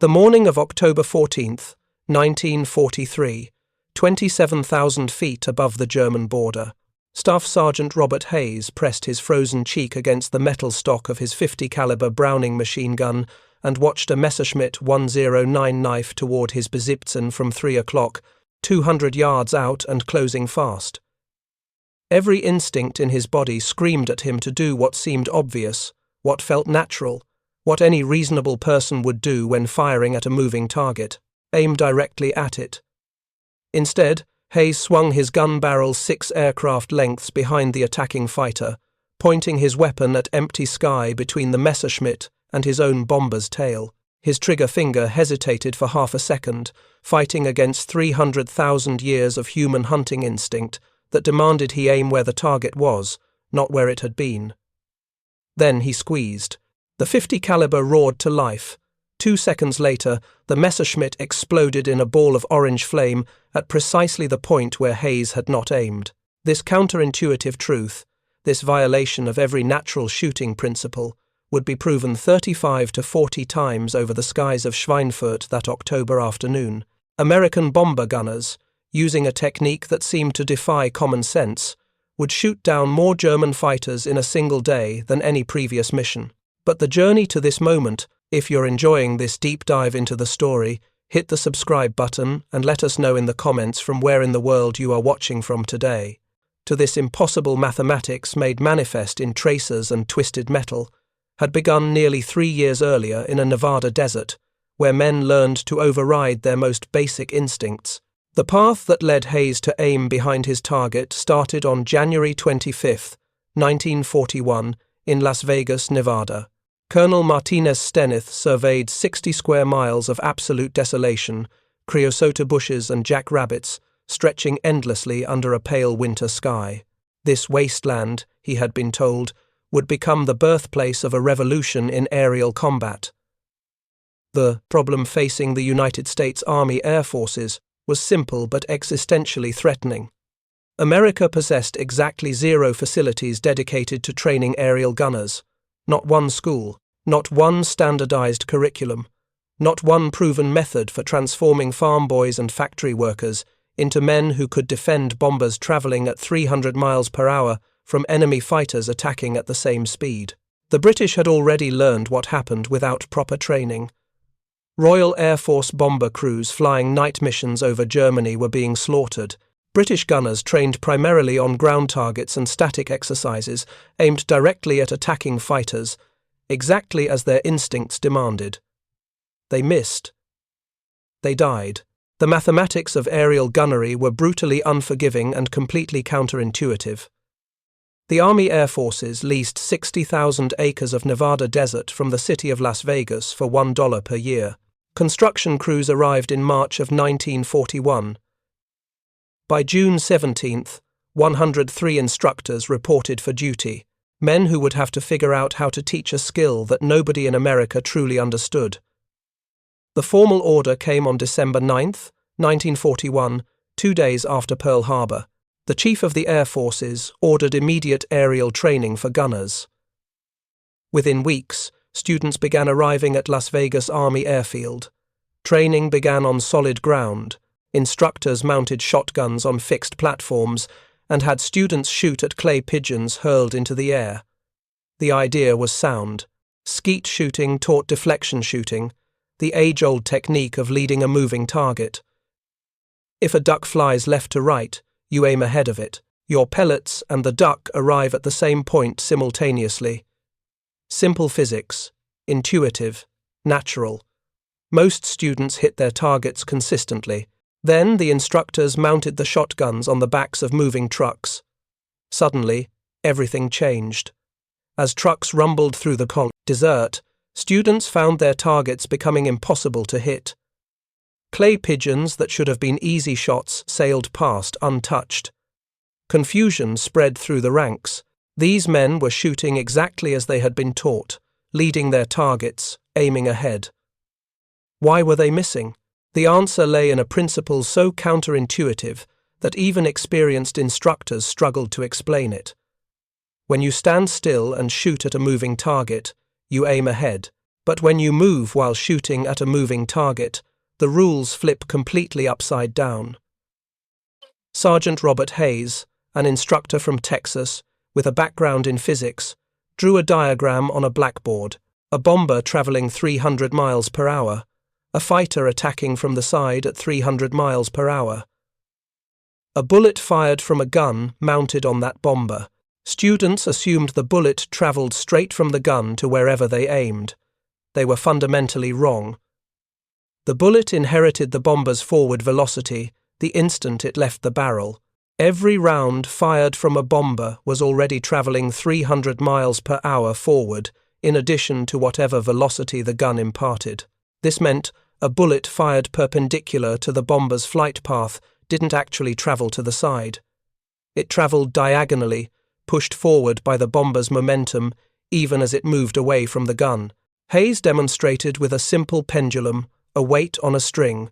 The morning of October 14th, 1943, 27,000 feet above the German border, Staff Sergeant Robert Hayes pressed his frozen cheek against the metal stock of his 50 caliber Browning machine gun and watched a Messerschmitt 109 knife toward his Besitzen from 3 o'clock, 200 yards out and closing fast. Every instinct in his body screamed at him to do what seemed obvious, what felt natural, what any reasonable person would do when firing at a moving target: aim directly at it. Instead, Hayes swung his gun barrel 6 aircraft lengths behind the attacking fighter, pointing his weapon at empty sky between the Messerschmitt and his own bomber's tail. His trigger finger hesitated for half a second, fighting against 300,000 years of human hunting instinct that demanded he aim where the target was, not where it had been. Then he squeezed. The 50 caliber roared to life. 2 seconds later, the Messerschmitt exploded in a ball of orange flame at precisely the point where Hayes had not aimed. This counterintuitive truth, this violation of every natural shooting principle, would be proven 35 to 40 times over the skies of Schweinfurt that October afternoon. American bomber gunners, using a technique that seemed to defy common sense, would shoot down more German fighters in a single day than any previous mission. But the journey to this moment, if you're enjoying this deep dive into the story, hit the subscribe button and let us know in the comments from where in the world you are watching from today. To this impossible mathematics made manifest in tracers and twisted metal, had begun nearly 3 years earlier in a Nevada desert, where men learned to override their most basic instincts. The path that led Hayes to aim behind his target started on January 25, 1941, in Las Vegas, Nevada. Colonel Martinez Stenith surveyed 60 square miles of absolute desolation, creosote bushes and jackrabbits stretching endlessly under a pale winter sky. This wasteland, he had been told, would become the birthplace of a revolution in aerial combat. The problem facing the United States Army Air Forces was simple but existentially threatening. America possessed exactly 0 facilities dedicated to training aerial gunners. Not one school, not one standardized curriculum, not one proven method for transforming farm boys and factory workers into men who could defend bombers traveling at 300 miles per hour from enemy fighters attacking at the same speed. The British had already learned what happened without proper training. Royal Air Force bomber crews flying night missions over Germany were being slaughtered. British gunners trained primarily on ground targets and static exercises aimed directly at attacking fighters, exactly as their instincts demanded. They missed. They died. The mathematics of aerial gunnery were brutally unforgiving and completely counterintuitive. The Army Air Forces leased 60,000 acres of Nevada desert from the city of Las Vegas for $1 per year. Construction crews arrived in March of 1941. By June 17th, 103 instructors reported for duty, men who would have to figure out how to teach a skill that nobody in America truly understood. The formal order came on December 9th, 1941, 2 days after Pearl Harbor. The Chief of the Air Forces ordered immediate aerial training for gunners. Within weeks, students began arriving at Las Vegas Army Airfield. Training began on solid ground. Instructors mounted shotguns on fixed platforms and had students shoot at clay pigeons hurled into the air. The idea was sound. Skeet shooting taught deflection shooting, the age-old technique of leading a moving target. If a duck flies left to right, you aim ahead of it. Your pellets and the duck arrive at the same point simultaneously. Simple physics, intuitive, natural. Most students hit their targets consistently. Then the instructors mounted the shotguns on the backs of moving trucks. Suddenly, everything changed. As trucks rumbled through the desert, students found their targets becoming impossible to hit. Clay pigeons that should have been easy shots sailed past untouched. Confusion spread through the ranks. These men were shooting exactly as they had been taught, leading their targets, aiming ahead. Why were they missing? The answer lay in a principle so counterintuitive that even experienced instructors struggled to explain it. When you stand still and shoot at a moving target, you aim ahead. But when you move while shooting at a moving target, the rules flip completely upside down. Sergeant Robert Hayes, an instructor from Texas with a background in physics, drew a diagram on a blackboard: a bomber traveling 300 miles per hour, a fighter attacking from the side at 300 miles per hour. A bullet fired from a gun mounted on that bomber. Students assumed the bullet traveled straight from the gun to wherever they aimed. They were fundamentally wrong. The bullet inherited the bomber's forward velocity the instant it left the barrel. Every round fired from a bomber was already traveling 300 miles per hour forward, in addition to whatever velocity the gun imparted. This meant a bullet fired perpendicular to the bomber's flight path didn't actually travel to the side. It traveled diagonally, pushed forward by the bomber's momentum, even as it moved away from the gun. Hayes demonstrated with a simple pendulum, a weight on a string.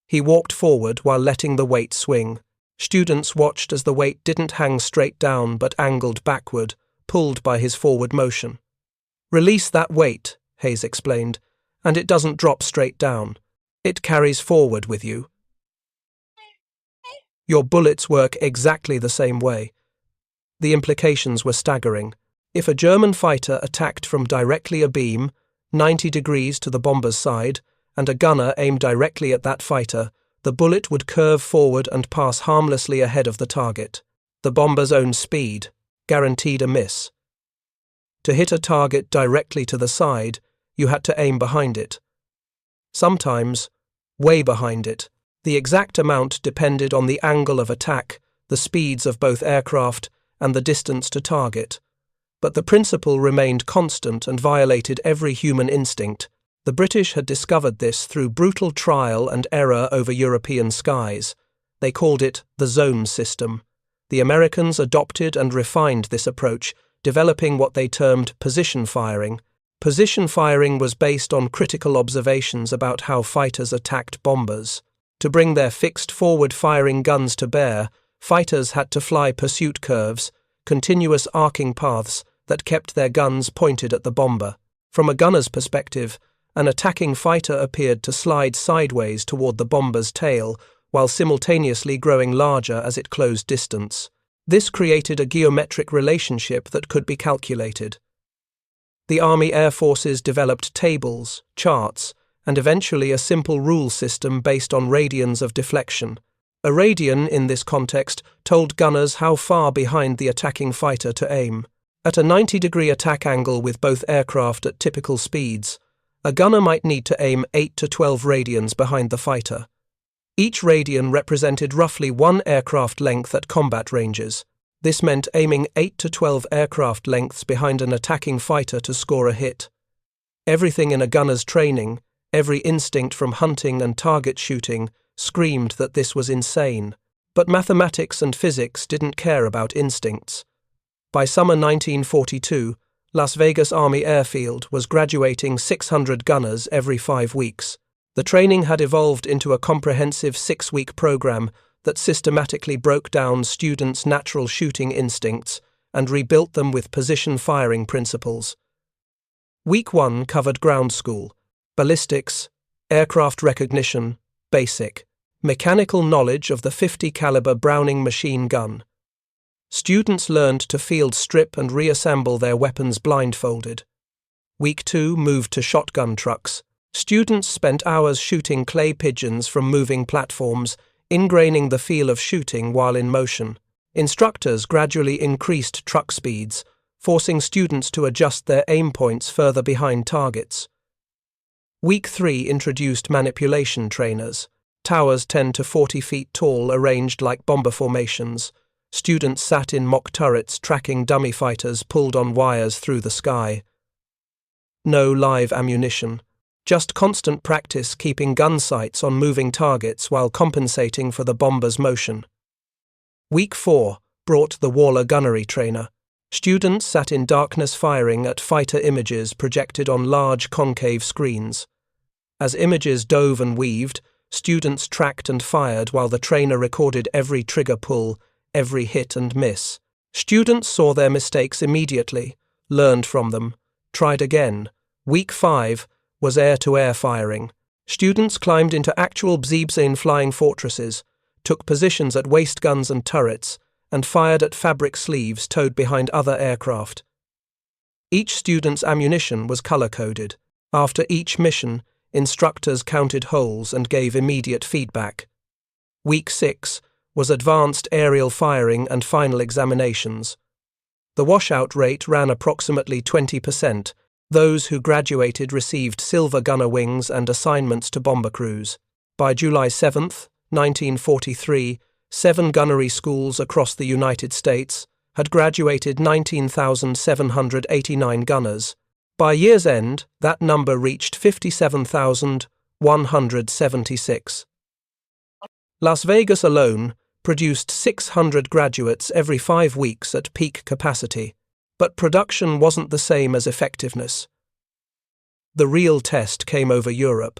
He walked forward while letting the weight swing. Students watched as the weight didn't hang straight down but angled backward, pulled by his forward motion. "Release that weight," Hayes explained, "and it doesn't drop straight down. It carries forward with you. Your bullets work exactly the same way." The implications were staggering. If a German fighter attacked from directly abeam, 90 degrees to the bomber's side, and a gunner aimed directly at that fighter, the bullet would curve forward and pass harmlessly ahead of the target. The bomber's own speed guaranteed a miss. To hit a target directly to the side, you had to aim behind it. Sometimes, way behind it. The exact amount depended on the angle of attack, the speeds of both aircraft, and the distance to target. But the principle remained constant and violated every human instinct. The British had discovered this through brutal trial and error over European skies. They called it the zone system. The Americans adopted and refined this approach, developing what they termed position firing. Position firing was based on critical observations about how fighters attacked bombers. To bring their fixed forward-firing guns to bear, fighters had to fly pursuit curves, continuous arcing paths that kept their guns pointed at the bomber. From a gunner's perspective, an attacking fighter appeared to slide sideways toward the bomber's tail, while simultaneously growing larger as it closed distance. This created a geometric relationship that could be calculated. The Army Air Forces developed tables, charts, and eventually a simple rule system based on radians of deflection. A radian, in this context, told gunners how far behind the attacking fighter to aim. At a 90-degree attack angle with both aircraft at typical speeds, a gunner might need to aim 8 to 12 radians behind the fighter. Each radian represented roughly one aircraft length at combat ranges. This meant aiming 8 to 12 aircraft lengths behind an attacking fighter to score a hit. Everything in a gunner's training, every instinct from hunting and target shooting, screamed that this was insane. But mathematics and physics didn't care about instincts. By summer 1942, Las Vegas Army Airfield was graduating 600 gunners every 5 weeks. The training had evolved into a comprehensive 6-week program that systematically broke down students' natural shooting instincts and rebuilt them with position firing principles. Week 1 covered ground school, ballistics, aircraft recognition, basic, mechanical knowledge of the .50 caliber Browning machine gun. Students learned to field strip and reassemble their weapons blindfolded. Week 2 moved to shotgun trucks. Students spent hours shooting clay pigeons from moving platforms, ingraining the feel of shooting while in motion. Instructors gradually increased truck speeds, forcing students to adjust their aim points further behind targets. Week 3 introduced manipulation trainers. Towers 10 to 40 feet tall arranged like bomber formations. Students sat in mock turrets tracking dummy fighters pulled on wires through the sky. No live ammunition. Just constant practice keeping gun sights on moving targets while compensating for the bomber's motion. Week 4 brought the Waller gunnery trainer. Students sat in darkness firing at fighter images projected on large concave screens. As images dove and weaved, students tracked and fired while the trainer recorded every trigger pull, every hit and miss. Students saw their mistakes immediately, learned from them, tried again, Week 5 was air-to-air firing. Students climbed into actual Bziebzane flying fortresses, took positions at waist guns and turrets, and fired at fabric sleeves towed behind other aircraft. Each student's ammunition was color-coded. After each mission, instructors counted holes and gave immediate feedback. Week 6 was advanced aerial firing and final examinations. The washout rate ran approximately 20%. Those who graduated received silver gunner wings and assignments to bomber crews. By July 7, 1943, 7 gunnery schools across the United States had graduated 19,789 gunners. By year's end, that number reached 57,176. Las Vegas alone produced 600 graduates every 5 weeks at peak capacity, but production wasn't the same as effectiveness. The real test came over Europe.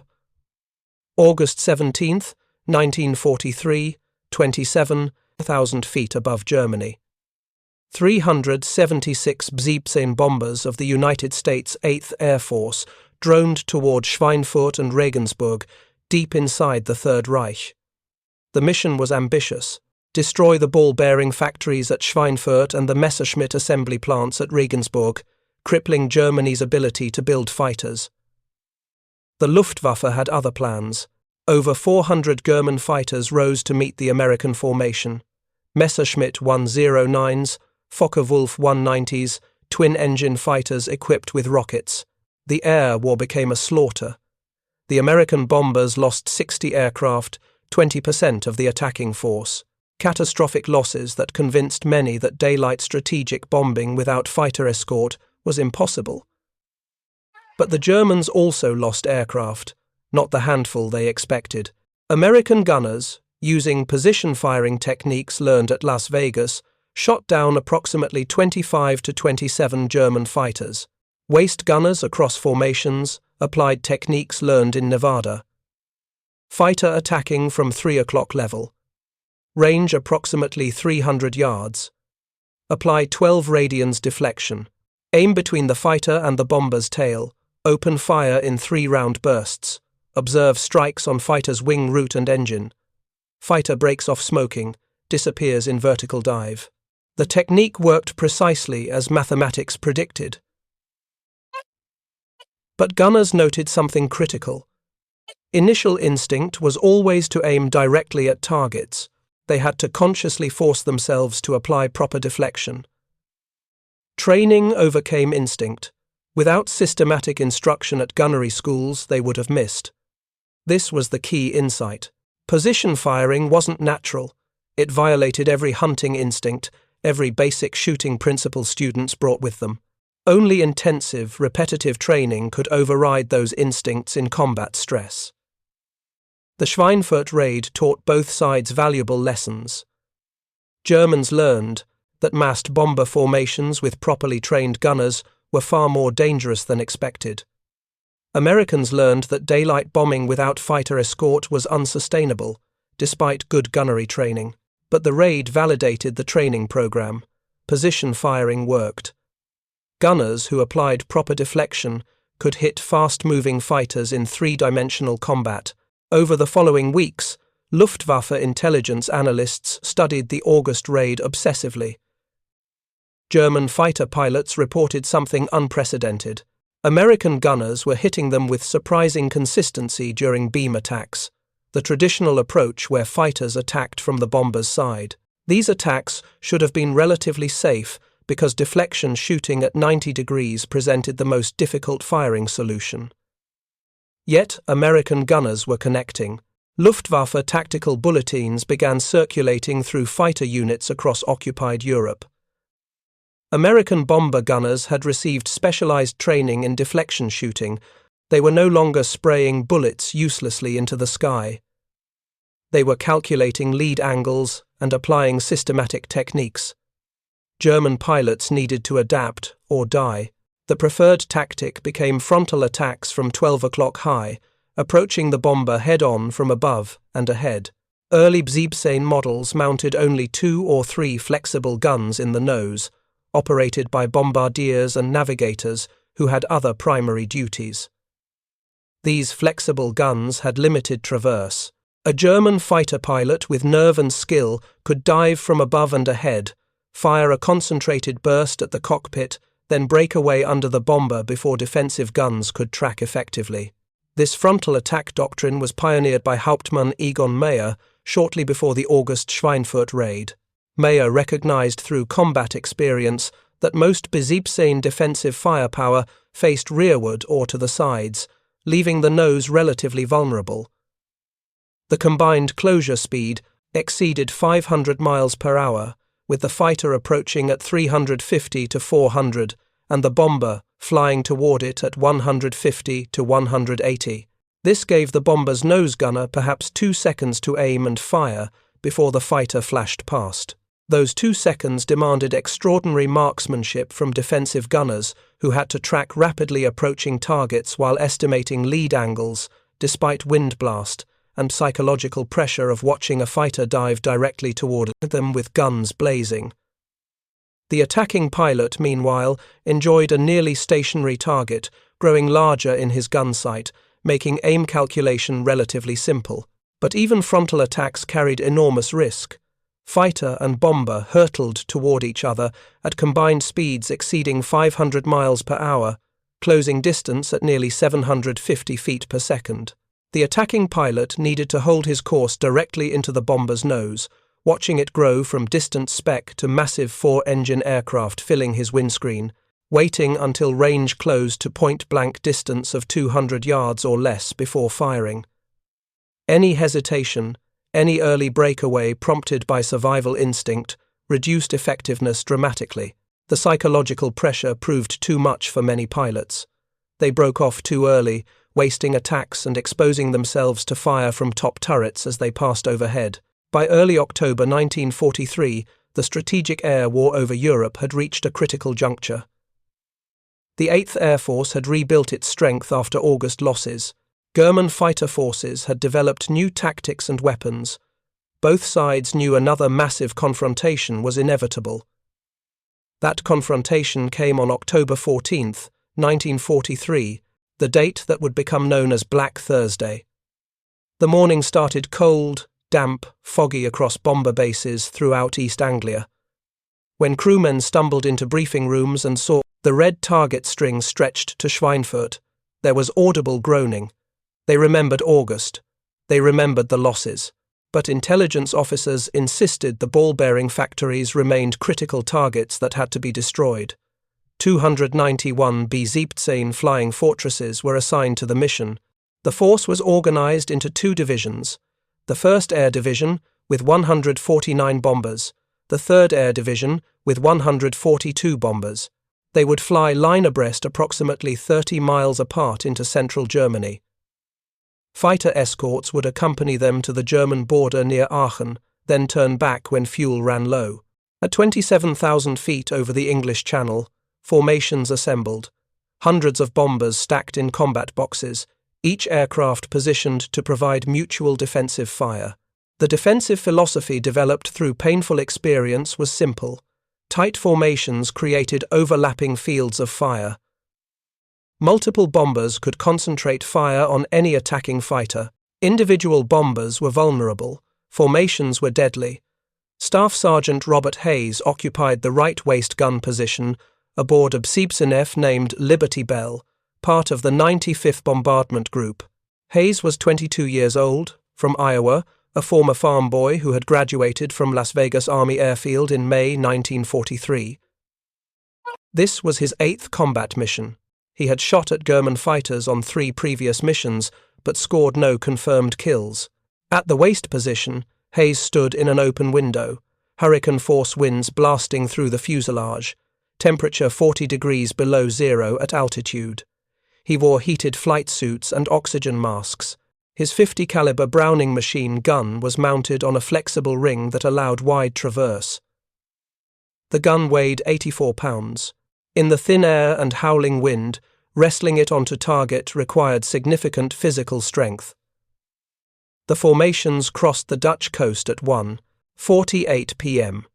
August 17, 1943, 27,000 feet above Germany. 376 Bziebzane bombers of the United States 8th Air Force droned toward Schweinfurt and Regensburg, deep inside the Third Reich. The mission was ambitious: destroy the ball-bearing factories at Schweinfurt and the Messerschmitt assembly plants at Regensburg, crippling Germany's ability to build fighters. The Luftwaffe had other plans. Over 400 German fighters rose to meet the American formation. Messerschmitt 109s, Focke-Wulf 190s, twin-engine fighters equipped with rockets. The air war became a slaughter. The American bombers lost 60 aircraft, 20% of the attacking force. Catastrophic losses that convinced many that daylight strategic bombing without fighter escort was impossible. But the Germans also lost aircraft, not the handful they expected. American gunners, using position firing techniques learned at Las Vegas, shot down approximately 25 to 27 German fighters. Waist gunners across formations applied techniques learned in Nevada. Fighter attacking from 3 o'clock level. Range approximately 300 yards. Apply 12 radians deflection. Aim between the fighter and the bomber's tail. Open fire in 3-round bursts. Observe strikes on fighter's wing root and engine. Fighter breaks off smoking, disappears in vertical dive. The technique worked precisely as mathematics predicted. But gunners noted something critical. Initial instinct was always to aim directly at targets. They had to consciously force themselves to apply proper deflection. Training overcame instinct. Without systematic instruction at gunnery schools, they would have missed. This was the key insight. Position firing wasn't natural. It violated every hunting instinct, every basic shooting principle students brought with them. Only intensive, repetitive training could override those instincts in combat stress. The Schweinfurt raid taught both sides valuable lessons. Germans learned that massed bomber formations with properly trained gunners were far more dangerous than expected. Americans learned that daylight bombing without fighter escort was unsustainable, despite good gunnery training. But the raid validated the training program. Position firing worked. Gunners who applied proper deflection could hit fast-moving fighters in 3-dimensional combat. Over the following weeks, Luftwaffe intelligence analysts studied the August raid obsessively. German fighter pilots reported something unprecedented. American gunners were hitting them with surprising consistency during beam attacks, the traditional approach where fighters attacked from the bomber's side. These attacks should have been relatively safe because deflection shooting at 90 degrees presented the most difficult firing solution. Yet American gunners were connecting. Luftwaffe tactical bulletins began circulating through fighter units across occupied Europe. American bomber gunners had received specialized training in deflection shooting. They were no longer spraying bullets uselessly into the sky. They were calculating lead angles and applying systematic techniques. German pilots needed to adapt or die. The preferred tactic became frontal attacks from 12 o'clock high, approaching the bomber head-on from above and ahead. Early Bziebzane models mounted only 2 or 3 flexible guns in the nose, operated by bombardiers and navigators who had other primary duties. These flexible guns had limited traverse. A German fighter pilot with nerve and skill could dive from above and ahead, fire a concentrated burst at the cockpit, then break away under the bomber before defensive guns could track effectively. This frontal attack doctrine was pioneered by Hauptmann Egon Meyer shortly before the August Schweinfurt raid. Meyer recognized through combat experience that most Betriebssein defensive firepower faced rearward or to the sides, leaving the nose relatively vulnerable. The combined closure speed exceeded 500 miles per hour, with the fighter approaching at 350 to 400 and the bomber flying toward it at 150 to 180. This gave the bomber's nose gunner perhaps 2 seconds to aim and fire before the fighter flashed past. Those 2 seconds demanded extraordinary marksmanship from defensive gunners who had to track rapidly approaching targets while estimating lead angles, despite wind blast, and psychological pressure of watching a fighter dive directly toward them with guns blazing. The attacking pilot, meanwhile, enjoyed a nearly stationary target, growing larger in his gun sight, making aim calculation relatively simple. But even frontal attacks carried enormous risk. Fighter and bomber hurtled toward each other at combined speeds exceeding 500 miles per hour, closing distance at nearly 750 feet per second. The attacking pilot needed to hold his course directly into the bomber's nose, watching it grow from distant speck to massive 4-engine aircraft filling his windscreen, waiting until range closed to point-blank distance of 200 yards or less before firing. Any hesitation, any early breakaway prompted by survival instinct, reduced effectiveness dramatically. The psychological pressure proved too much for many pilots. They broke off too early, wasting attacks and exposing themselves to fire from top turrets as they passed overhead. By early October 1943, the strategic air war over Europe had reached a critical juncture. The 8th Air Force had rebuilt its strength after August losses. German fighter forces had developed new tactics and weapons. Both sides knew another massive confrontation was inevitable. That confrontation came on October 14th, 1943, the date that would become known as Black Thursday. The morning started cold, damp, foggy across bomber bases throughout East Anglia. When crewmen stumbled into briefing rooms and saw the red target string stretched to Schweinfurt, there was audible groaning. They remembered August. They remembered the losses. But intelligence officers insisted the ball-bearing factories remained critical targets that had to be destroyed. 291 Betriebssein flying fortresses were assigned to the mission. The force was organized into 2 divisions. The 1st Air Division, with 149 bombers. The 3rd Air Division, with 142 bombers. They would fly line abreast approximately 30 miles apart into central Germany. Fighter escorts would accompany them to the German border near Aachen, then turn back when fuel ran low. At 27,000 feet over the English Channel, formations assembled. Hundreds of bombers stacked in combat boxes, each aircraft positioned to provide mutual defensive fire. The defensive philosophy developed through painful experience was simple. Tight formations created overlapping fields of fire. Multiple bombers could concentrate fire on any attacking fighter. Individual bombers were vulnerable. Formations were deadly. Staff Sergeant Robert Hayes occupied the right waist gun position aboard a Betriebssein named Liberty Bell, part of the 95th Bombardment Group. Hayes was 22 years old, from Iowa, a former farm boy who had graduated from Las Vegas Army Airfield in May 1943. This was his 8th combat mission. He had shot at German fighters on 3 previous missions, but scored no confirmed kills. At the waist position, Hayes stood in an open window, hurricane-force winds blasting through the fuselage, temperature 40 degrees below zero at altitude. He wore heated flight suits and oxygen masks. His 50 caliber Browning machine gun was mounted on a flexible ring that allowed wide traverse. The gun weighed 84 pounds. In the thin air and howling wind, wrestling it onto target required significant physical strength. The formations crossed the Dutch coast at 1:48 p.m.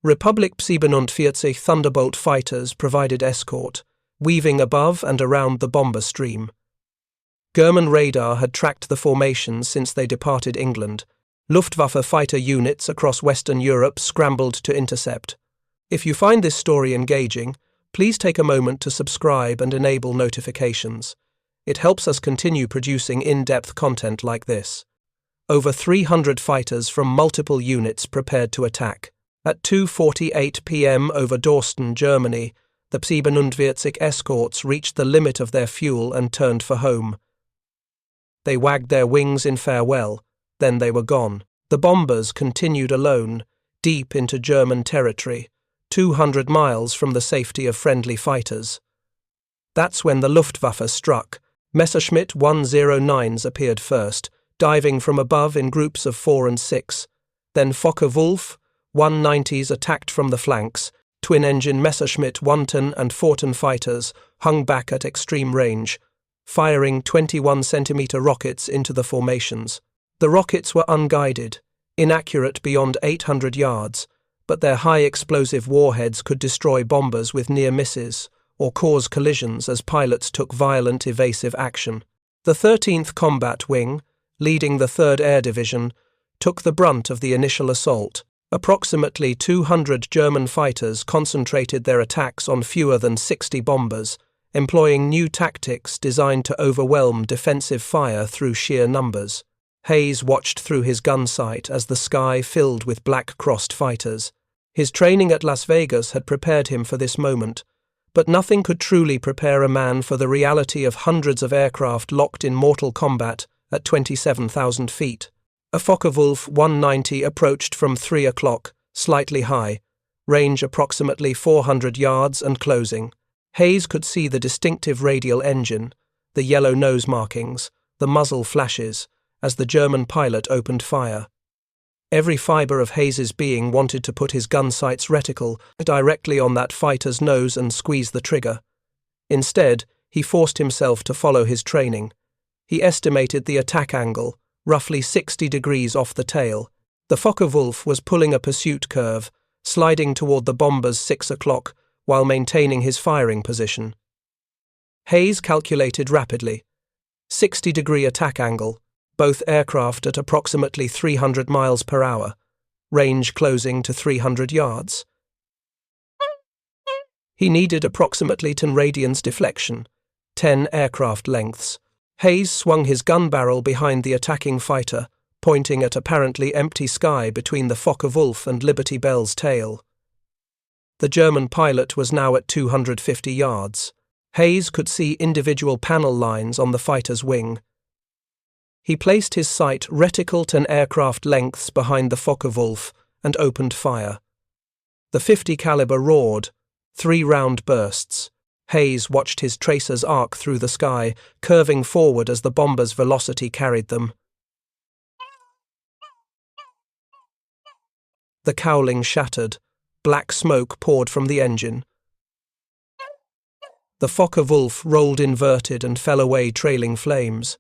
Republik 47 Thunderbolt fighters provided escort. weaving above and around the bomber stream. German radar had tracked the formations since they departed England. Luftwaffe fighter units across Western Europe scrambled to intercept. If you find this story engaging, please take a moment to subscribe and enable notifications. It helps us continue producing in-depth content like this. Over 300 fighters from multiple units prepared to attack. At 2:48 p.m. over Dorsten, Germany, the 47 escorts reached the limit of their fuel and turned for home. They wagged their wings in farewell, then they were gone. The bombers continued alone, deep into German territory, 200 miles from the safety of friendly fighters. That's when the Luftwaffe struck. Messerschmitt 109s appeared first, diving from above in groups of 4 and 6. Then Focke-Wulf 190s attacked from the flanks. Twin-engine Messerschmitt 110 and 14 fighters hung back at extreme range, firing 21-centimeter rockets into the formations. The rockets were unguided, inaccurate beyond 800 yards, but their high-explosive warheads could destroy bombers with near misses or cause collisions as pilots took violent evasive action. The 13th Combat Wing, leading the 3rd Air Division, took the brunt of the initial assault. Approximately 200 German fighters concentrated their attacks on fewer than 60 bombers, employing new tactics designed to overwhelm defensive fire through sheer numbers. Hayes watched through his gun sight as the sky filled with black-crossed fighters. His training at Las Vegas had prepared him for this moment, but nothing could truly prepare a man for the reality of hundreds of aircraft locked in mortal combat at 27,000 feet. A Focke-Wulf 190 approached from 3 o'clock, slightly high, range approximately 400 yards and closing. Hayes could see the distinctive radial engine, the yellow nose markings, the muzzle flashes, as the German pilot opened fire. Every fibre of Hayes's being wanted to put his gun sight's reticle directly on that fighter's nose and squeeze the trigger. Instead, he forced himself to follow his training. He estimated the attack angle, roughly 60 degrees off the tail. The Focke-Wulf was pulling a pursuit curve, sliding toward the bomber's 6 o'clock while maintaining his firing position. Hayes calculated rapidly. 60-degree attack angle, both aircraft at approximately 300 miles per hour, range closing to 300 yards. He needed approximately 10 radians deflection, 10 aircraft lengths. Hayes swung his gun barrel behind the attacking fighter, pointing at apparently empty sky between the Focke-Wulf and Liberty Bell's tail. The German pilot was now at 250 yards. Hayes could see individual panel lines on the fighter's wing. He placed his sight reticle 10 aircraft lengths behind the Focke-Wulf and opened fire. The .50 caliber roared, 3 round bursts. Hayes watched his tracers arc through the sky, curving forward as the bomber's velocity carried them. The cowling shattered. Black smoke poured from the engine. The Focke-Wulf rolled inverted and fell away trailing flames.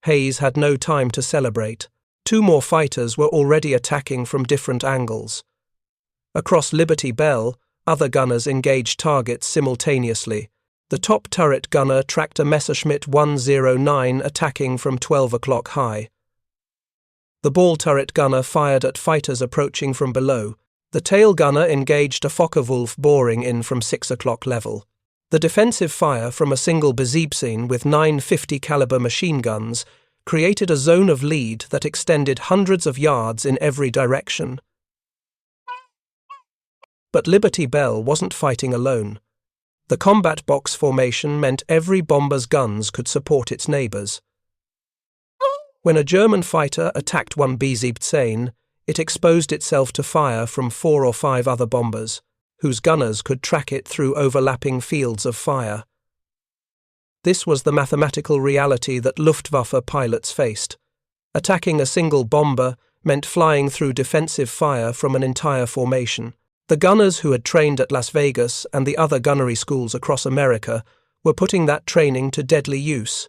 Hayes had no time to celebrate. 2 more fighters were already attacking from different angles. Across Liberty Bell, other gunners engaged targets simultaneously. The top turret gunner tracked a Messerschmitt 109 attacking from 12 o'clock high. The ball turret gunner fired at fighters approaching from below. The tail gunner engaged a Focke-Wulf boring in from 6 o'clock level. The defensive fire from a single Besiebsen with 9 .50 caliber machine guns created a zone of lead that extended hundreds of yards in every direction. But Liberty Bell wasn't fighting alone. The combat box formation meant every bomber's guns could support its neighbours. When a German fighter attacked one Besiebsen, it exposed itself to fire from 4 or 5 other bombers, whose gunners could track it through overlapping fields of fire. This was the mathematical reality that Luftwaffe pilots faced. Attacking a single bomber meant flying through defensive fire from an entire formation. The gunners who had trained at Las Vegas and the other gunnery schools across America were putting that training to deadly use.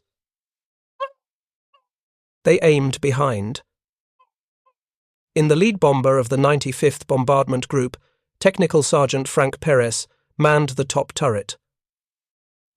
They aimed behind. In the lead bomber of the 95th Bombardment Group, Technical Sergeant Frank Perez manned the top turret.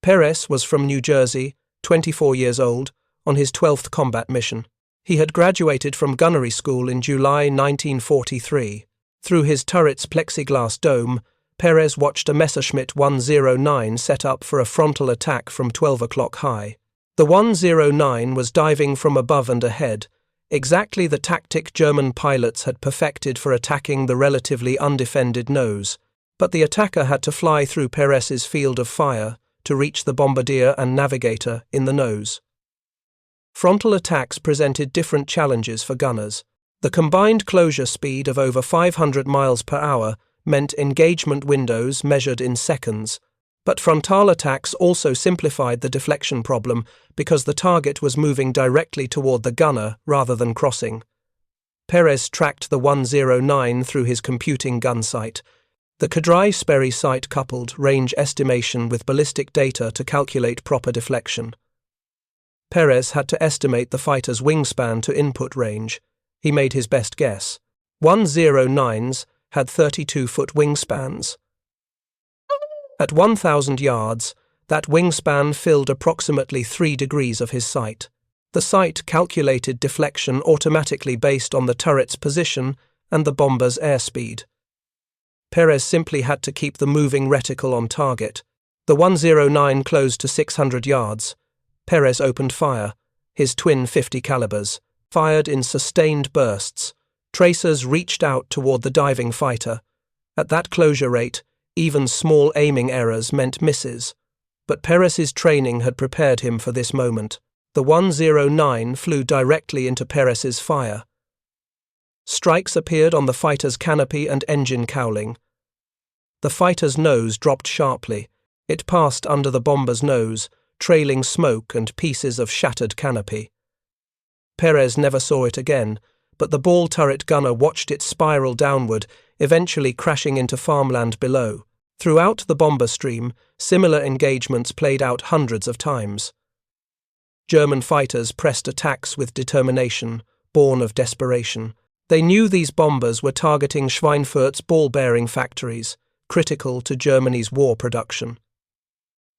Perez was from New Jersey, 24 years old, on his 12th combat mission. He had graduated from gunnery school in July 1943. Through his turret's plexiglass dome, Perez watched a Messerschmitt 109 set up for a frontal attack from 12 o'clock high. The 109 was diving from above and ahead, exactly the tactic German pilots had perfected for attacking the relatively undefended nose. But the attacker had to fly through Perez's field of fire to reach the bombardier and navigator in the nose. Frontal attacks presented different challenges for gunners. The combined closure speed of over 500 miles per hour meant engagement windows measured in seconds, but frontal attacks also simplified the deflection problem because the target was moving directly toward the gunner rather than crossing. Perez tracked the 109 through his computing gun sight. The Kadrai-Sperry sight coupled range estimation with ballistic data to calculate proper deflection. Perez had to estimate the fighter's wingspan to input range. He made his best guess. 109s had 32-foot wingspans. At 1,000 yards, that wingspan filled approximately 3 degrees of his sight. The sight calculated deflection automatically based on the turret's position and the bomber's airspeed. Perez simply had to keep the moving reticle on target. The 109 closed to 600 yards. Perez opened fire, his twin .50 calibers, fired in sustained bursts. Tracers reached out toward the diving fighter. At that closure rate, even small aiming errors meant misses. But Perez's training had prepared him for this moment. The 109 flew directly into Perez's fire. Strikes appeared on the fighter's canopy and engine cowling. The fighter's nose dropped sharply. It passed under the bomber's nose, trailing smoke and pieces of shattered canopy. Perez never saw it again, but the ball turret gunner watched it spiral downward, eventually crashing into farmland below. Throughout the bomber stream, similar engagements played out hundreds of times. German fighters pressed attacks with determination, born of desperation. They knew these bombers were targeting Schweinfurt's ball-bearing factories, critical to Germany's war production.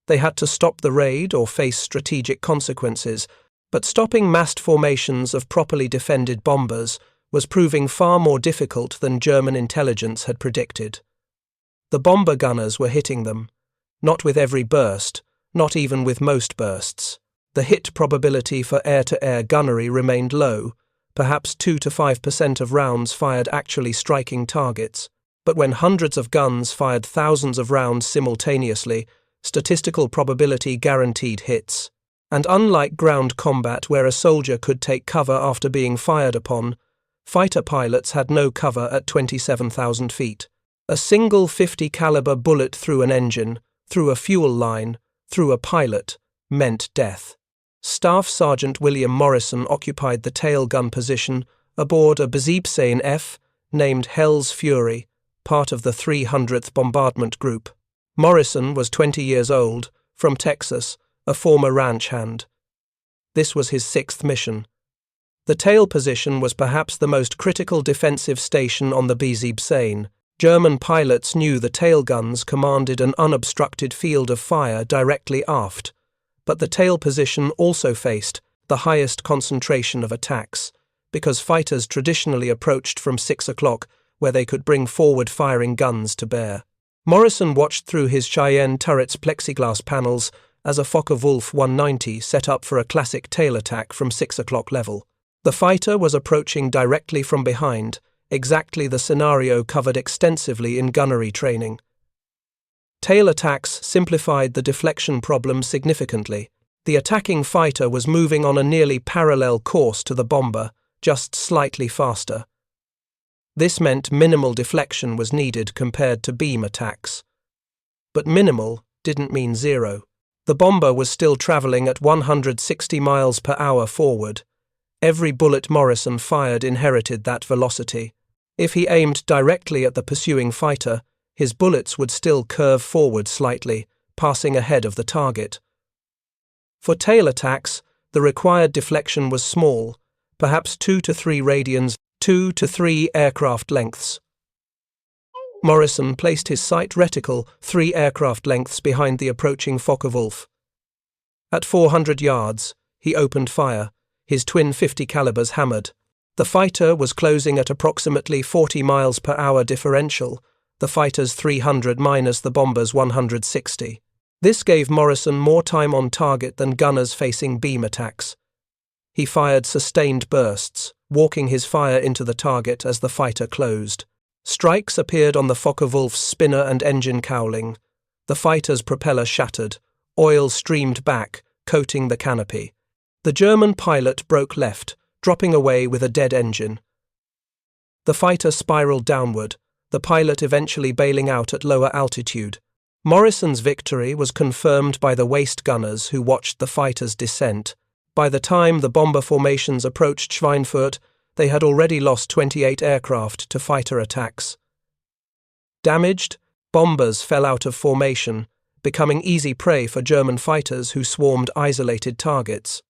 They had to stop the raid or face strategic consequences, but stopping massed formations of properly defended bombers was proving far more difficult than German intelligence had predicted. The bomber gunners were hitting them, not with every burst, not even with most bursts. The hit probability for air-to-air gunnery remained low, perhaps 2 to 5% of rounds fired actually striking targets. But when hundreds of guns fired thousands of rounds simultaneously, statistical probability guaranteed hits. And unlike ground combat where a soldier could take cover after being fired upon, fighter pilots had no cover at 27,000 feet. A single .50 caliber bullet through an engine, through a fuel line, through a pilot, meant death. Staff Sergeant William Morrison occupied the tail gun position aboard a Betriebsseine F named Hell's Fury, part of the 300th Bombardment Group. Morrison was 20 years old, from Texas, a former ranch hand. This was his 6th mission. The tail position was perhaps the most critical defensive station on the Betriebsseine. German pilots knew the tail guns commanded an unobstructed field of fire directly aft, but the tail position also faced the highest concentration of attacks, because fighters traditionally approached from 6 o'clock where they could bring forward-firing guns to bear. Morrison watched through his Cheyenne turret's plexiglass panels as a Focke-Wulf 190 set up for a classic tail attack from 6 o'clock level. The fighter was approaching directly from behind, exactly the scenario covered extensively in gunnery training. Tail attacks simplified the deflection problem significantly. The attacking fighter was moving on a nearly parallel course to the bomber, just slightly faster. This meant minimal deflection was needed compared to beam attacks. But minimal didn't mean zero. The bomber was still traveling at 160 miles per hour forward. Every bullet Morrison fired inherited that velocity. If he aimed directly at the pursuing fighter, his bullets would still curve forward slightly, passing ahead of the target. For tail attacks, the required deflection was small, perhaps 2 to 3 radians, 2 to 3 aircraft lengths. Morrison placed his sight reticle 3 aircraft lengths behind the approaching Focke-Wulf. At 400 yards, he opened fire, his twin .50 calibers hammered. The fighter was closing at approximately 40 miles per hour differential, the fighter's 300 minus the bomber's 160. This gave Morrison more time on target than gunners facing beam attacks. He fired sustained bursts, walking his fire into the target as the fighter closed. Strikes appeared on the Focke-Wulf's spinner and engine cowling. The fighter's propeller shattered. Oil streamed back, coating the canopy. The German pilot broke left, dropping away with a dead engine. The fighter spiraled downward, the pilot eventually bailing out at lower altitude. Morrison's victory was confirmed by the waist gunners who watched the fighter's descent. By the time the bomber formations approached Schweinfurt, they had already lost 28 aircraft to fighter attacks. Damaged, bombers fell out of formation, becoming easy prey for German fighters who swarmed isolated targets.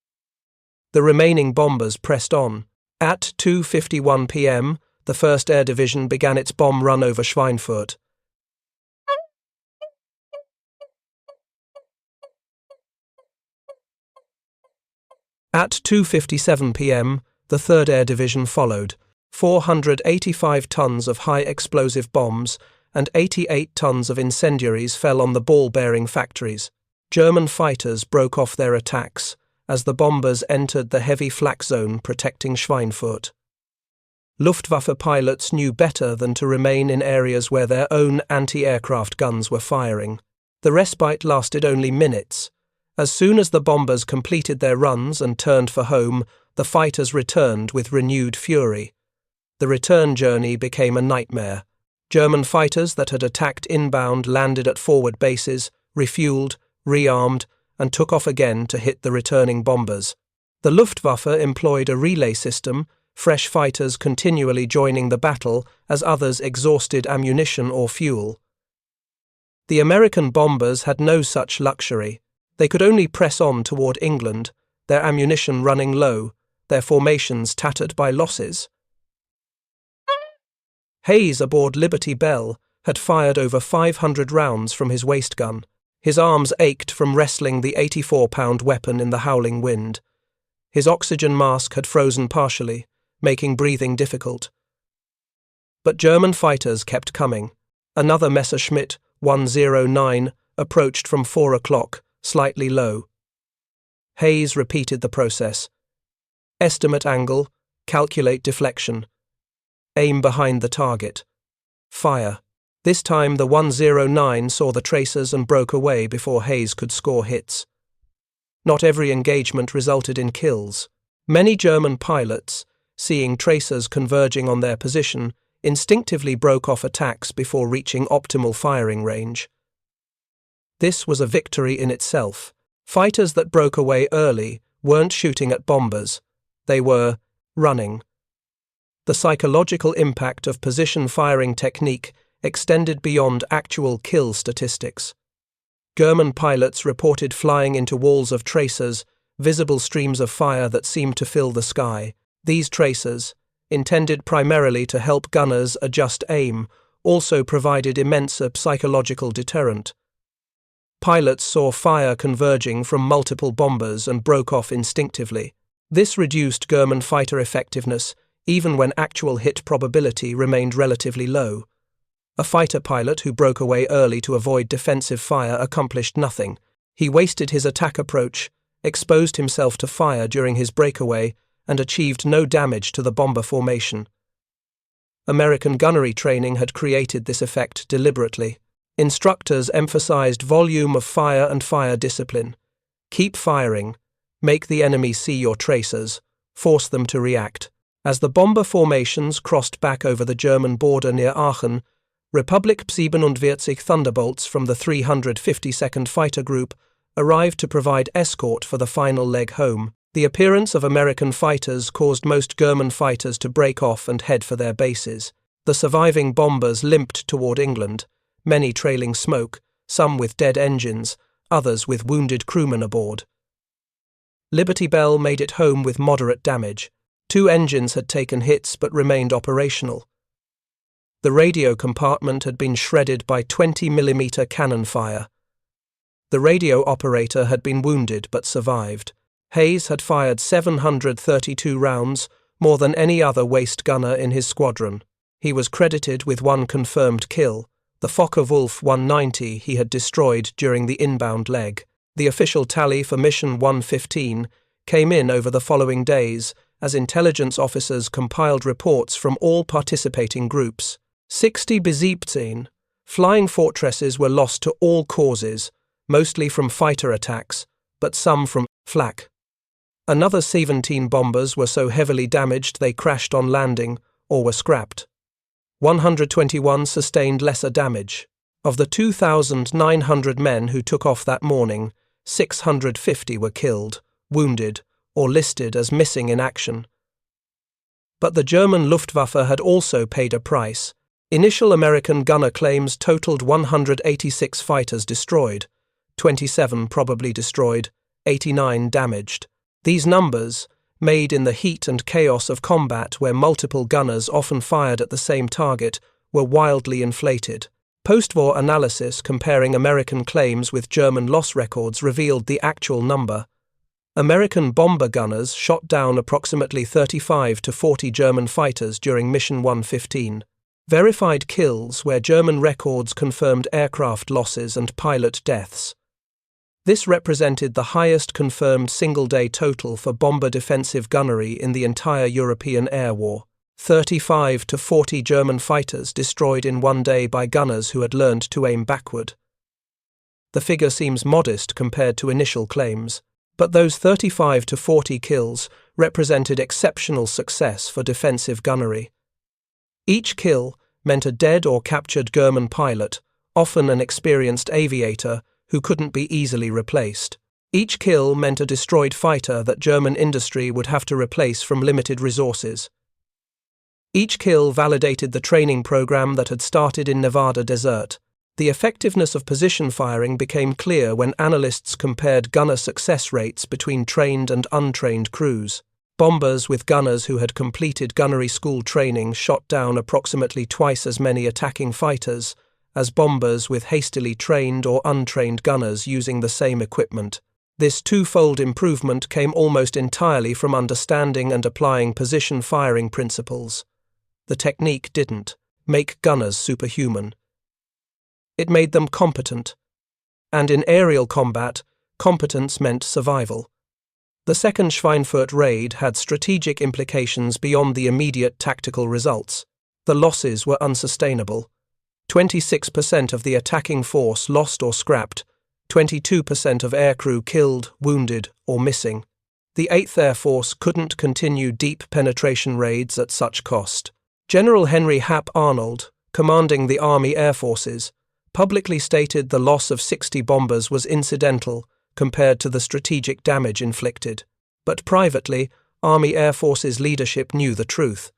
The remaining bombers pressed on. At 2:51 p.m., the 1st Air Division began its bomb run over Schweinfurt. At 2:57 p.m., the 3rd Air Division followed. 485 tons of high-explosive bombs and 88 tons of incendiaries fell on the ball-bearing factories. German fighters broke off their attacks as the bombers entered the heavy flak zone protecting Schweinfurt. Luftwaffe pilots knew better than to remain in areas where their own anti-aircraft guns were firing. The respite lasted only minutes. As soon as the bombers completed their runs and turned for home, the fighters returned with renewed fury. The return journey became a nightmare. German fighters that had attacked inbound landed at forward bases, refueled, rearmed, and took off again to hit the returning bombers. The Luftwaffe employed a relay system, fresh fighters continually joining the battle as others exhausted ammunition or fuel. The American bombers had no such luxury. They could only press on toward England, their ammunition running low, their formations tattered by losses. Hayes aboard Liberty Bell had fired over 500 rounds from his waist gun. His arms ached from wrestling the 84-pound weapon in the howling wind. His oxygen mask had frozen partially, making breathing difficult. But German fighters kept coming. Another Messerschmitt 109 approached from 4 o'clock, slightly low. Hayes repeated the process. Estimate angle, calculate deflection. Aim behind the target. Fire. This time the 109 saw the tracers and broke away before Hayes could score hits. Not every engagement resulted in kills. Many German pilots, seeing tracers converging on their position, instinctively broke off attacks before reaching optimal firing range. This was a victory in itself. Fighters that broke away early weren't shooting at bombers. They were running. The psychological impact of position firing technique extended beyond actual kill statistics. German pilots reported flying into walls of tracers, visible streams of fire that seemed to fill the sky. These tracers, intended primarily to help gunners adjust aim, also provided immense psychological deterrent. Pilots saw fire converging from multiple bombers and broke off instinctively. This reduced German fighter effectiveness, even when actual hit probability remained relatively low. A fighter pilot who broke away early to avoid defensive fire accomplished nothing. He wasted his attack approach, exposed himself to fire during his breakaway, and achieved no damage to the bomber formation. American gunnery training had created this effect deliberately. Instructors emphasized volume of fire and fire discipline. Keep firing. Make the enemy see your tracers. Force them to react. As the bomber formations crossed back over the German border near Aachen, Republik 47 Thunderbolts from the 352nd Fighter Group arrived to provide escort for the final leg home. The appearance of American fighters caused most German fighters to break off and head for their bases. The surviving bombers limped toward England, many trailing smoke, some with dead engines, others with wounded crewmen aboard. Liberty Bell made it home with moderate damage. 2 engines had taken hits but remained operational. The radio compartment had been shredded by 20mm cannon fire. The radio operator had been wounded but survived. Hayes had fired 732 rounds, more than any other waist gunner in his squadron. He was credited with one confirmed kill, the Focke-Wulf 190 he had destroyed during the inbound leg. The official tally for Mission 115 came in over the following days as intelligence officers compiled reports from all participating groups. 60 Besiegten, flying fortresses were lost to all causes, mostly from fighter attacks, but some from flak. Another 17 bombers were so heavily damaged they crashed on landing or were scrapped. 121 sustained lesser damage. Of the 2,900 men who took off that morning, 650 were killed, wounded, or listed as missing in action. But the German Luftwaffe had also paid a price. Initial American gunner claims totaled 186 fighters destroyed, 27 probably destroyed, 89 damaged. These numbers, made in the heat and chaos of combat where multiple gunners often fired at the same target, were wildly inflated. Post-war analysis comparing American claims with German loss records revealed the actual number. American bomber gunners shot down approximately 35 to 40 German fighters during Mission 115. Verified kills where German records confirmed aircraft losses and pilot deaths. This represented the highest confirmed single-day total for bomber defensive gunnery in the entire European air war. 35 to 40 German fighters destroyed in one day by gunners who had learned to aim backward. The figure seems modest compared to initial claims, but those 35 to 40 kills represented exceptional success for defensive gunnery. Each kill meant a dead or captured German pilot, often an experienced aviator, who couldn't be easily replaced. Each kill meant a destroyed fighter that German industry would have to replace from limited resources. Each kill validated the training program that had started in Nevada desert. The effectiveness of position firing became clear when analysts compared gunner success rates between trained and untrained crews. Bombers with gunners who had completed gunnery school training shot down approximately twice as many attacking fighters as bombers with hastily trained or untrained gunners using the same equipment. This twofold improvement came almost entirely from understanding and applying position firing principles. The technique didn't make gunners superhuman. It made them competent. And in aerial combat, competence meant survival. The second Schweinfurt raid had strategic implications beyond the immediate tactical results. The losses were unsustainable. 26% of the attacking force lost or scrapped, 22% of aircrew killed, wounded, or missing. The 8th Air Force couldn't continue deep penetration raids at such cost. General Henry Hap Arnold, commanding the Army Air Forces, publicly stated the loss of 60 bombers was incidental compared to the strategic damage inflicted. But privately, Army Air Forces leadership knew the truth.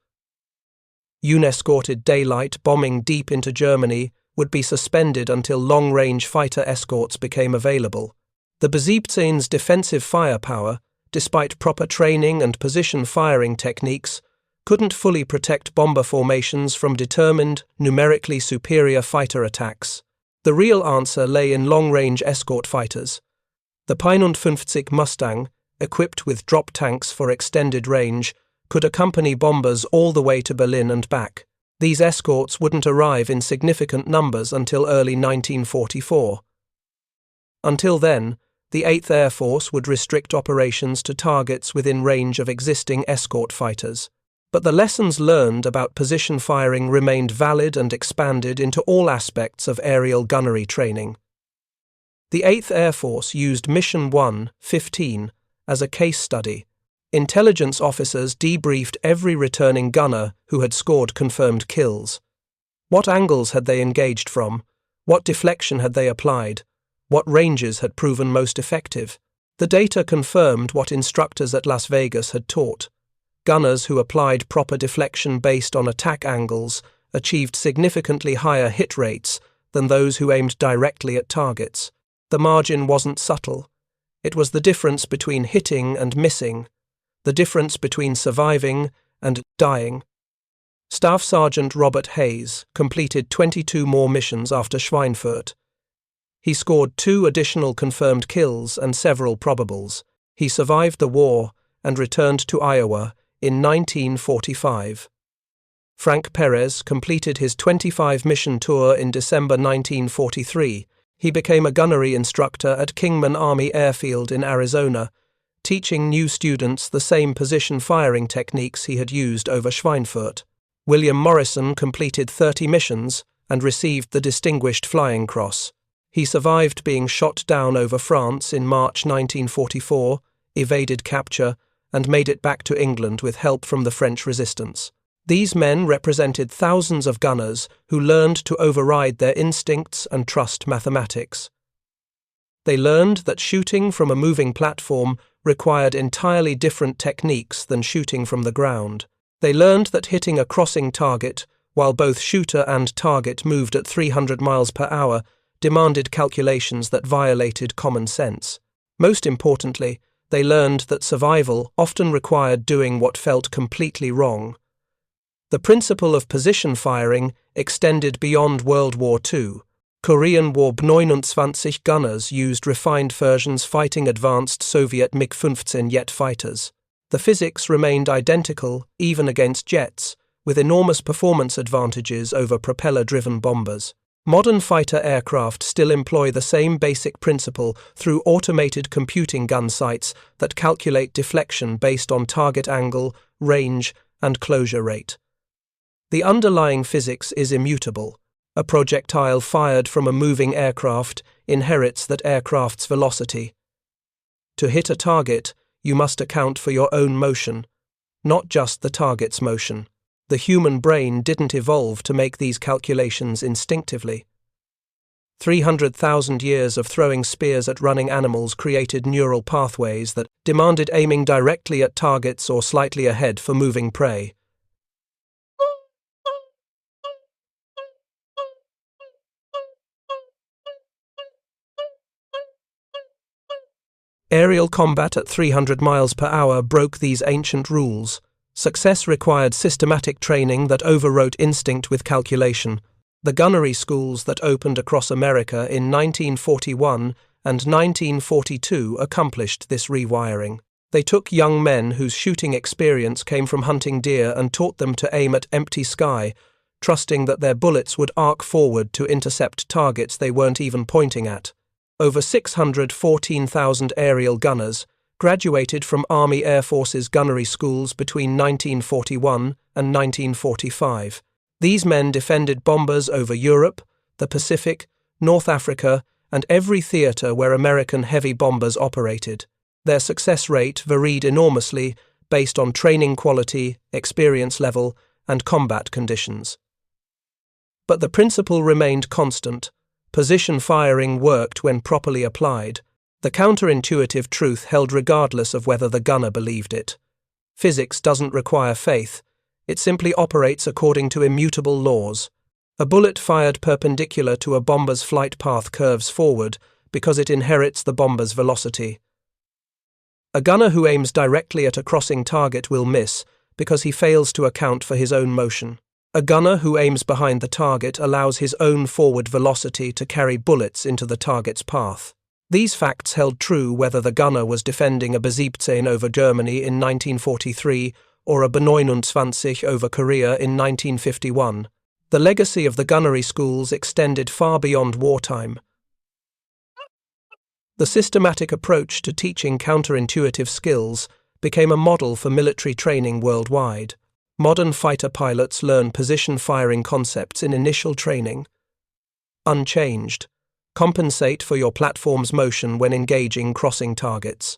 Unescorted daylight bombing deep into Germany would be suspended until long-range fighter escorts became available. The Besiegten's defensive firepower, despite proper training and position firing techniques, couldn't fully protect bomber formations from determined, numerically superior fighter attacks. The real answer lay in long-range escort fighters. The 51 Mustang, equipped with drop tanks for extended range, could accompany bombers all the way to Berlin and back. These escorts wouldn't arrive in significant numbers until early 1944. Until then, the 8th Air Force would restrict operations to targets within range of existing escort fighters. But the lessons learned about position firing remained valid and expanded into all aspects of aerial gunnery training. The 8th Air Force used Mission 115 as a case study. Intelligence officers debriefed every returning gunner who had scored confirmed kills. What angles had they engaged from? What deflection had they applied? What ranges had proven most effective? The data confirmed what instructors at Las Vegas had taught. Gunners who applied proper deflection based on attack angles achieved significantly higher hit rates than those who aimed directly at targets. The margin wasn't subtle. It was the difference between hitting and missing, the difference between surviving and dying. Staff Sergeant Robert Hayes completed 22 more missions after Schweinfurt. He scored 2 additional confirmed kills and several probables. He survived the war and returned to Iowa in 1945. Frank Perez completed his 25-mission tour in December 1943. He became a gunnery instructor at Kingman Army Airfield in Arizona, teaching new students the same position firing techniques he had used over Schweinfurt. William Morrison completed 30 missions and received the Distinguished Flying Cross. He survived being shot down over France in March 1944, evaded capture, and made it back to England with help from the French resistance. These men represented thousands of gunners who learned to override their instincts and trust mathematics. They learned that shooting from a moving platform required entirely different techniques than shooting from the ground. They learned that hitting a crossing target, while both shooter and target moved at 300 miles per hour, demanded calculations that violated common sense. Most importantly, they learned that survival often required doing what felt completely wrong. The principle of position firing extended beyond World War II. Korean War WWII gunners used refined versions fighting advanced Soviet MiG-15 jet fighters. The physics remained identical even against jets, with enormous performance advantages over propeller-driven bombers. Modern fighter aircraft still employ the same basic principle through automated computing gun sights that calculate deflection based on target angle, range, and closure rate. The underlying physics is immutable. A projectile fired from a moving aircraft inherits that aircraft's velocity. To hit a target, you must account for your own motion, not just the target's motion. The human brain didn't evolve to make these calculations instinctively. 300,000 years of throwing spears at running animals created neural pathways that demanded aiming directly at targets or slightly ahead for moving prey. Aerial combat at 300 miles per hour broke these ancient rules. Success required systematic training that overwrote instinct with calculation. The gunnery schools that opened across America in 1941 and 1942 accomplished this rewiring. They took young men whose shooting experience came from hunting deer and taught them to aim at empty sky, trusting that their bullets would arc forward to intercept targets they weren't even pointing at. Over 614,000 aerial gunners graduated from Army Air Force's gunnery schools between 1941 and 1945. These men defended bombers over Europe, the Pacific, North Africa, and every theater where American heavy bombers operated. Their success rate varied enormously based on training quality, experience level, and combat conditions. But the principle remained constant. Position firing worked when properly applied. The counterintuitive truth held regardless of whether the gunner believed it. Physics doesn't require faith. It simply operates according to immutable laws. A bullet fired perpendicular to a bomber's flight path curves forward because it inherits the bomber's velocity. A gunner who aims directly at a crossing target will miss because he fails to account for his own motion. A gunner who aims behind the target allows his own forward velocity to carry bullets into the target's path. These facts held true whether the gunner was defending a B-17 over Germany in 1943 or a B-29 over Korea in 1951. The legacy of the gunnery schools extended far beyond wartime. The systematic approach to teaching counterintuitive skills became a model for military training worldwide. Modern fighter pilots learn position firing concepts in initial training. Unchanged. Compensate for your platform's motion when engaging crossing targets.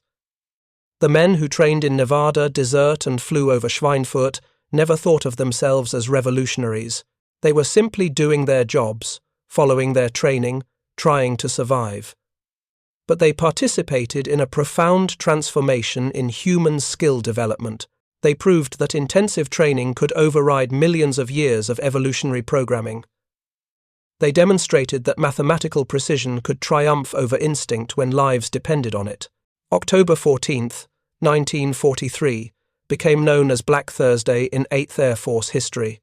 The men who trained in Nevada, Desert, and flew over Schweinfurt never thought of themselves as revolutionaries. They were simply doing their jobs, following their training, trying to survive. But they participated in a profound transformation in human skill development. They proved that intensive training could override millions of years of evolutionary programming. They demonstrated that mathematical precision could triumph over instinct when lives depended on it. October 14th, 1943, became known as Black Thursday in 8th Air Force history.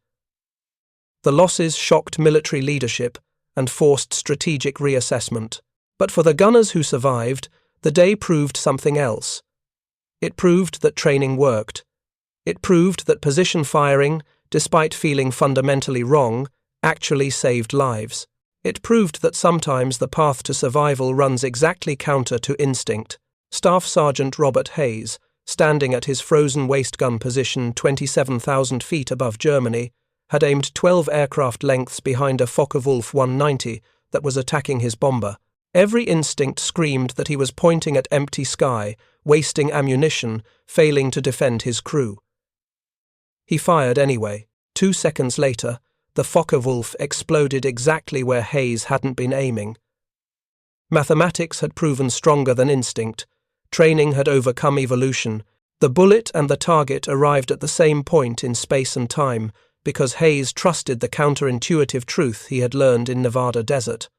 The losses shocked military leadership and forced strategic reassessment. But for the gunners who survived, the day proved something else. It proved that training worked. It proved that position firing, despite feeling fundamentally wrong, actually saved lives. It proved that sometimes the path to survival runs exactly counter to instinct. Staff Sergeant Robert Hayes, standing at his frozen waist gun position 27,000 feet above Germany, had aimed 12 aircraft lengths behind a Focke-Wulf 190 that was attacking his bomber. Every instinct screamed that he was pointing at empty sky, wasting ammunition, failing to defend his crew. He fired anyway. 2 seconds later, the Focke-Wulf exploded exactly where Hayes hadn't been aiming. Mathematics had proven stronger than instinct. Training had overcome evolution. The bullet and the target arrived at the same point in space and time because Hayes trusted the counterintuitive truth he had learned in Nevada desert.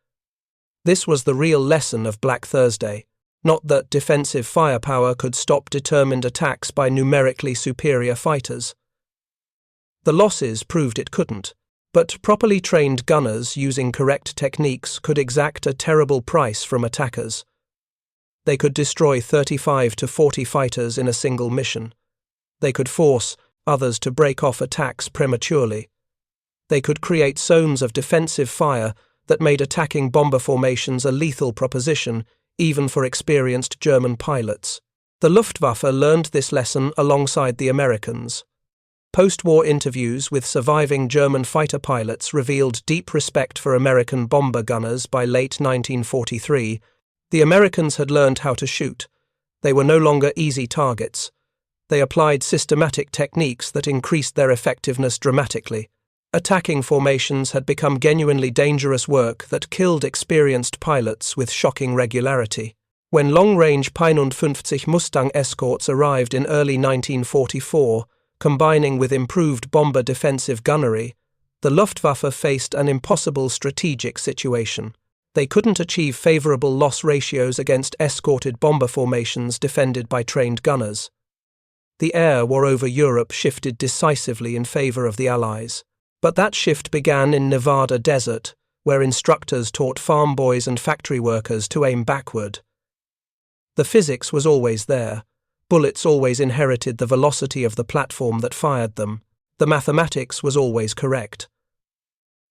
This was the real lesson of Black Thursday, not that defensive firepower could stop determined attacks by numerically superior fighters. The losses proved it couldn't, but properly trained gunners using correct techniques could exact a terrible price from attackers. They could destroy 35 to 40 fighters in a single mission. They could force others to break off attacks prematurely. They could create zones of defensive fire that made attacking bomber formations a lethal proposition, even for experienced German pilots. The Luftwaffe learned this lesson alongside the Americans. Post-war interviews with surviving German fighter pilots revealed deep respect for American bomber gunners by late 1943. The Americans had learned how to shoot. They were no longer easy targets. They applied systematic techniques that increased their effectiveness dramatically. Attacking formations had become genuinely dangerous work that killed experienced pilots with shocking regularity. When long-range 51 Mustang escorts arrived in early 1944, combining with improved bomber defensive gunnery, the Luftwaffe faced an impossible strategic situation. They couldn't achieve favorable loss ratios against escorted bomber formations defended by trained gunners. The air war over Europe shifted decisively in favor of the Allies. But that shift began in Nevada desert, where instructors taught farm boys and factory workers to aim backward. The physics was always there. Bullets always inherited the velocity of the platform that fired them. The mathematics was always correct.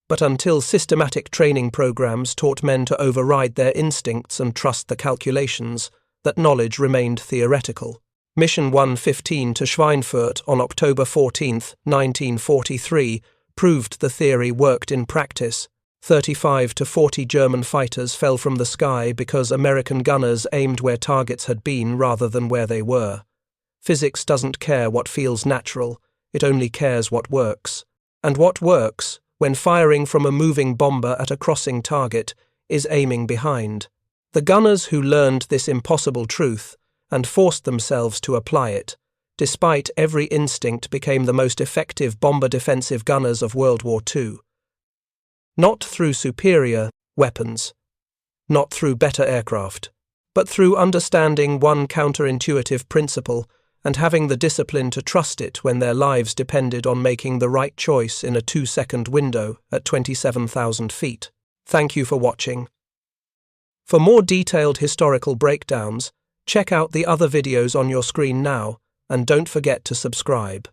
But until systematic training programs taught men to override their instincts and trust the calculations, that knowledge remained theoretical. Mission 115 to Schweinfurt on October 14, 1943, proved the theory worked in practice. 35 to 40 German fighters fell from the sky because American gunners aimed where targets had been rather than where they were. Physics doesn't care what feels natural, it only cares what works. And what works, when firing from a moving bomber at a crossing target, is aiming behind. The gunners who learned this impossible truth and forced themselves to apply it, despite every instinct, became the most effective bomber defensive gunners of World War II. Not through superior weapons, not through better aircraft, but through understanding one counterintuitive principle and having the discipline to trust it when their lives depended on making the right choice in a 2-second window at 27,000 feet. Thank you for watching. For more detailed historical breakdowns, check out the other videos on your screen now, and don't forget to subscribe.